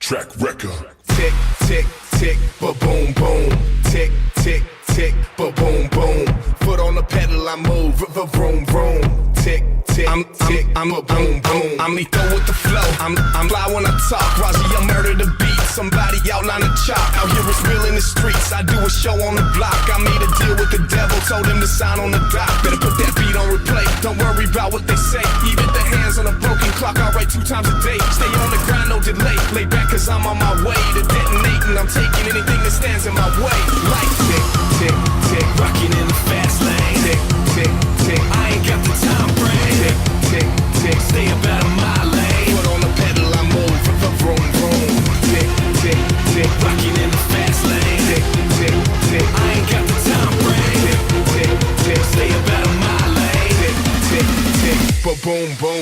Track record. Tick, tick, tick, ba boom, boom. Tick, tick, tick, ba boom, boom. Foot on the pedal, I move, vroom, vroom. Tick, tick, tick, ba boom, boom. I'm lethal with the flow. I'm fly when I talk. Raji, I murder the beat. Somebody outline the chop. Out here it's real in the streets. I do a show on the block. I made a deal with the devil. Told him to sign on the dock. Better put that beat on replay. Don't worry about what they say. Even the hands on a broken clock. I write 2 times a day. Stay on the grind, no delay. Lay back cause I'm on my way to detonating. I'm taking anything that stands in my way. Like tick, tick, tick. Rocking in the fast lane. Tick, tick, tick. I ain't got the time frame. Tick, tick, tick. Stay about in my lane. Foot on the pedal, I move. Vroom, vroom. Tick, tick, tick. Rocking in the fast lane. Tick, tick, tick. I ain't got the time frame. Tick, tick, tick. Stay about in my lane. Tick, tick, tick. Ba boom, boom.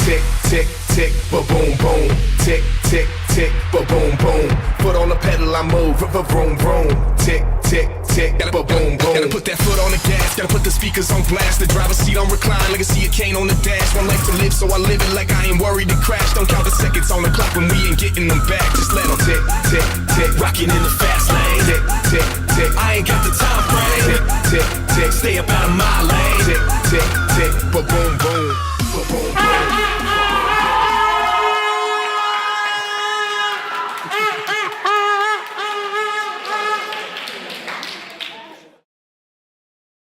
Tick, tick, tick, ba boom, boom. Tick, tick, tick, ba boom, boom. Foot on the pedal, I move, vroom, vroom. Tick, tick, tick, ba boom, boom. Gotta put that foot on the gas, gotta put the speakers on blast. The driver's seat on recline, legacy a cane on the dash. One life to live, so I live it like I ain't worried to crash. Don't count the seconds on the clock when we ain't getting them back. Just let them tick, tick, tick. Rocking in the fast lane. Tick, tick, tick. I ain't got the time frame. Tick, tick, tick. Stay up out of my lane. Tick, tick, tick, ba boom, boom, ba boom, boom.